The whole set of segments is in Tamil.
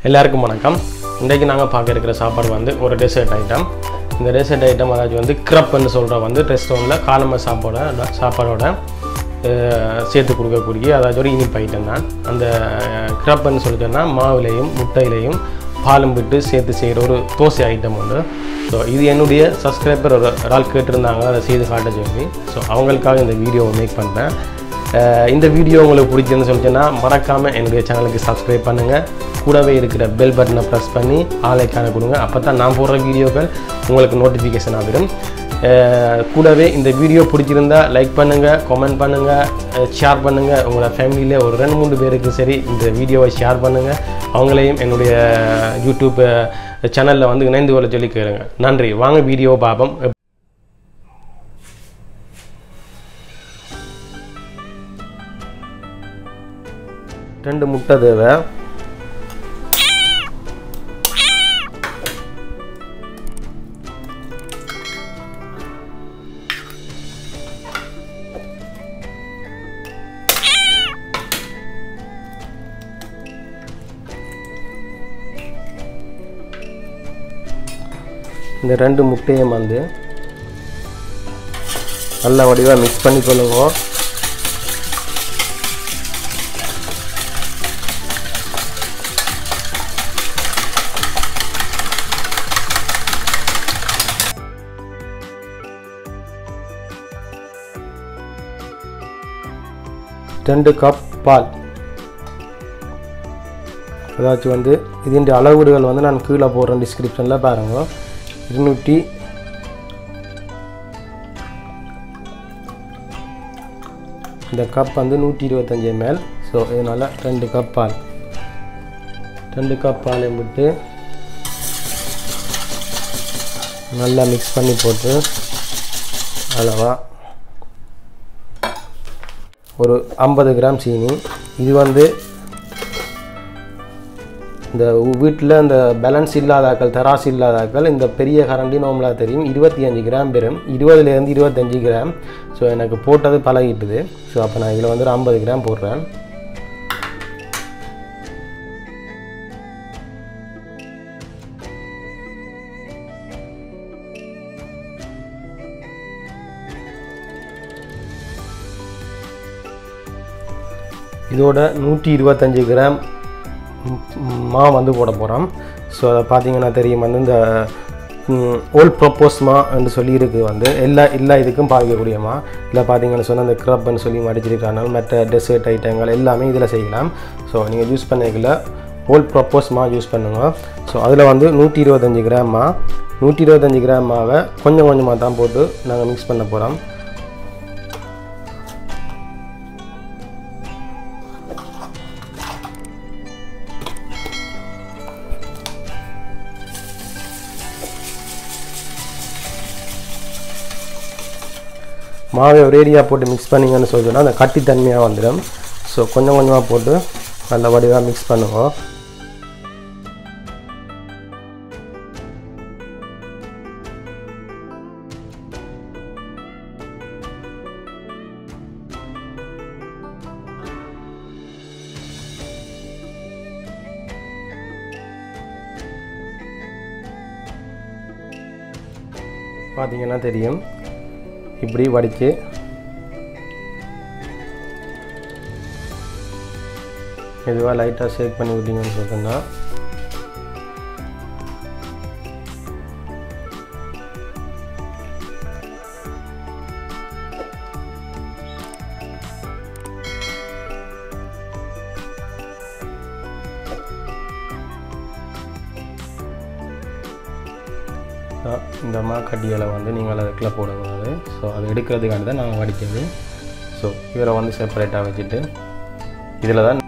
எல்லாருக்கும் வணக்கம். இன்றைக்கு நாங்கள் பார்க்க இருக்கிற சாப்பாடு வந்து ஒரு டெசர்ட் ஐட்டம். இந்த டெசர்ட் ஐட்டம் அதாவது வந்து கிரப்னு சொல்கிற வந்து ரெஸ்டாரண்ட்டில் காலம்ப சாப்பாடோட சேர்த்து கொடுக்கக்கூடிய அதாவது ஒரு இனிப்பு ஐட்டம் தான். அந்த கிரப்னு சொல்லிட்டோன்னா மாவுலையும் முட்டையிலையும் பாலும் விட்டு சேர்த்து செய்கிற ஒரு தோசை ஐட்டம் உண்டு. ஸோ இது என்னுடைய சப்ஸ்கிரைபர் ஒரு ஆள் கேட்டிருந்தாங்க அதை செய்து காட்ட சொல்லி. ஸோ அவங்களுக்காக இந்த வீடியோவை மேக் பண்ணுறேன். இந்த வீடியோ உங்களுக்கு பிடிச்சிருன்னு சொல்லிட்டேன்னா மறக்காமல் என்னுடைய சேனலுக்கு சப்ஸ்கிரைப் பண்ணுங்கள். கூடவே இருக்கிற பெல் பட்டனை ப்ரெஸ் பண்ணி ஆலைக்கான கொடுங்க. அப்போ தான் நான் போடுற வீடியோக்கள் உங்களுக்கு நோட்டிஃபிகேஷன் ஆகிடும். கூடவே இந்த வீடியோ பிடிச்சிருந்தா லைக் பண்ணுங்கள், கமெண்ட் பண்ணுங்கள், ஷேர் பண்ணுங்கள். உங்களோட ஃபேமிலியில் ஒரு 2-3 பேருக்கு சரி இந்த வீடியோவை ஷேர் பண்ணுங்கள். அவங்களையும் என்னுடைய யூடியூப் சேனலில் வந்து இணைந்து கொள்ள சொல்லி கேளுங்க. நன்றி. வாங்க வீடியோ பார்ப்போம். 2 முட்டை தேவை. இந்த 2 முட்டையும் வந்து நல்ல வடிவாக மிக்ஸ் பண்ணிக்கொள்ளுங்க. ரெண்டு கப் பால். அதாச்சும் வந்து இதன் அளவீடுகள் வந்து நான் கீழே போடுறேன் டிஸ்கிரிப்ஷனில் பாருங்க. 200 இந்த கப் வந்து 125 ml. ஸோ இதனால் 2 கப் பால். 2 கப் பாலை விட்டு நல்லா மிக்ஸ் பண்ணி போட்டு அளவா ஒரு 50 கிராம் சீனி. இது வந்து இந்த வீட்டில் இந்த பேலன்ஸ் இல்லாதாக்கள், தராசு இல்லாதாக்கள் இந்த பெரிய கரண்டி நோம்பலாக தெரியும் 25 கிராம் பெறும். 20லேருந்து 25 கிராம். ஸோ எனக்கு போட்டது பழகிட்டுது. ஸோ அப்போ நான் இதில் வந்து ஒரு 50 கிராம் போடுறேன். இதோட 125 கிராம் மா வந்து போட போகிறோம். ஸோ அதை பார்த்தீங்கன்னா தெரியும் வந்து இந்த ஓல்ட் ப்ரொப்போஸ் மா என்று சொல்லி இருக்குது வந்து எல்லா இதுக்கும் பாதிக்கக்கூடிய மா. இதில் பார்த்தீங்கன்னு சொன்னால் இந்த கிரப்னு சொல்லி மடிச்சிருக்காங்க. மற்ற டெசர்ட் ஐட்டங்கள் எல்லாமே இதில் செய்யலாம். ஸோ நீங்கள் யூஸ் பண்ணிக்கல ஓல்ட் ப்ரொப்போஸ் மா யூஸ் பண்ணுங்க. ஸோ அதில் வந்து 125 கிராம் மா. 125 கிராம் மாவை கொஞ்சம் கொஞ்சமாக தான் போட்டு நாங்கள் மிக்ஸ் பண்ண போகிறோம். மாவை ஒரேடியாக போட்டு மிக்ஸ் பண்ணிங்கன்னு சொல்லினா அந்த கட்டித்தன்மையாக வந்துடும். ஸோ கொஞ்சம் கொஞ்சமாக போட்டு நல்ல வடிவாக மிக்ஸ் பண்ணுங்க. பார்த்தீங்கன்னா தெரியும் இப்படி வடித்து மெதுவாக லைட்டாக ஷேக் பண்ணி விட்டீங்கன்னு சொல்லிட்டுன்னா இந்த கட்டிகளை வந்து நீங்கள் அதுக்குள்ளே போடக்கூடாது. ஸோ அது எடுக்கிறதுக்காண்டி தான் நாங்கள் வடிக்கிறது. ஸோ இவரை வந்து செப்பரேட்டாக வச்சுட்டு இதில் தான்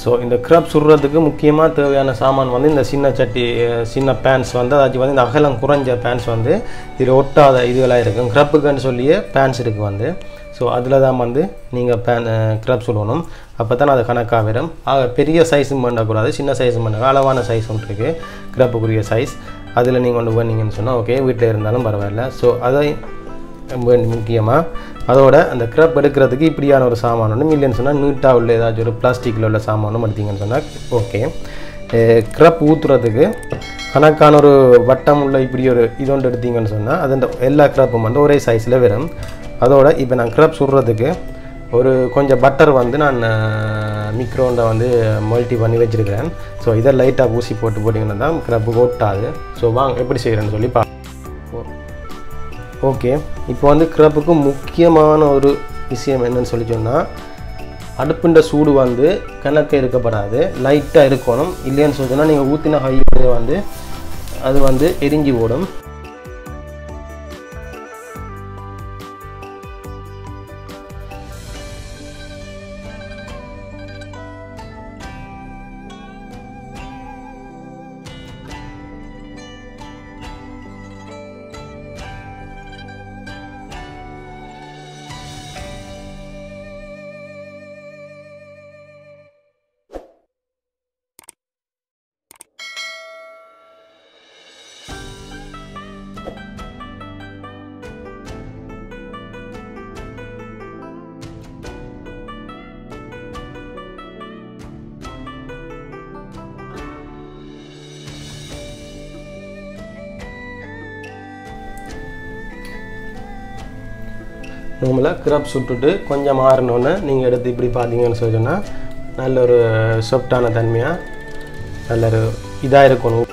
ஸோ இந்த கிரப் சுடுறதுக்கு முக்கியமாக தேவையான சாமான் வந்து இந்த சின்ன பேன்ஸ் வந்து அதாச்சும் வந்து இந்த அகலம் குறைஞ்ச பேன்ஸ் வந்து இதில் ஒட்டாத இதுகளாக இருக்கும். கிரப்புக்குன்னு சொல்லியே பேன்ஸ் இருக்குது வந்து. ஸோ அதில் தான் வந்து நீங்கள் கிரப் சுடணும். அப்போ தான் அது கணக்காக வரும். பெரிய சைஸும் பண்ணக்கூடாது, சின்ன சைஸும் பண்ண அளவான சைஸ் ஒன்று இருக்குது கிரப்புக்குரிய சைஸ். அதில் நீங்கள் ஒன்று பண்ணீங்கன்னு சொன்னால் ஓகே, வீட்டில் இருந்தாலும் பரவாயில்ல. ஸோ அதை முக்கியமாக அதோட அந்த க்ரப் எடுக்கிறதுக்கு இப்படியான ஒரு சாமான் ஒன்று இல்லைன்னு சொன்னால் நீட்டாக உள்ள ஏதாச்சும் ஒரு பிளாஸ்டிக்கில் உள்ள சாமானும் எடுத்தீங்கன்னு சொன்னால் ஓகே. க்ரப் ஊற்றுறதுக்கு கணக்கான ஒரு வட்டம் உள்ள இப்படி ஒரு இது ஒன்று எடுத்தீங்கன்னு சொன்னால் அது அந்த எல்லா க்ரப்பும் வந்து ஒரே சைஸில் வரும். அதோட இப்போ நான் க்ரப் சுடுறதுக்கு ஒரு கொஞ்சம் பட்டர் வந்து நான் மிக்ரோண்டை வந்து மல்டி பண்ணி வச்சுருக்கிறேன். ஸோ இதை லைட்டாக ஊசி போட்டிங்கன்னா தான் க்ரப்பு ஒட்டாது. ஸோ வாங்க எப்படி செய்கிறேன்னு சொல்லி ஓகே. இப்போ வந்து க்ரப்புக்கு முக்கியமான ஒரு விஷயம் என்னன்னு சொல்லி சொன்னால் அடுப்புண்ட சூடு வந்து கணக்க இருக்கப்படாது, லைட்டாக இருக்கணும். இல்லைன்னு சொல்லி சொன்னால் நீங்கள் ஊற்றின ஹை வந்து அது வந்து எரிஞ்சு ஓடும். நார்மலாக க்ரப் சுட்டுட்டு கொஞ்சம் மாறினோன்னு நீங்கள் எடுத்து இப்படி பார்த்தீங்கன்னு சொன்னால் நல்ல ஒரு சாஃப்டான தன்மையாக நல்ல ஒரு இதாக இருக்கணும்.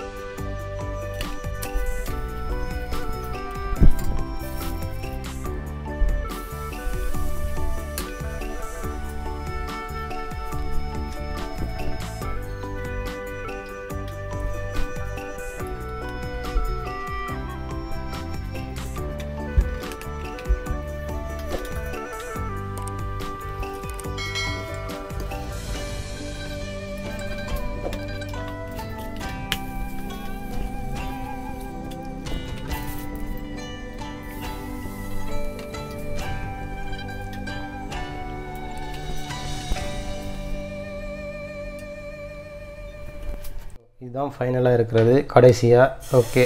இதுதான் ஃபைனலாக இருக்கிறது கடைசியாக. ஓகே,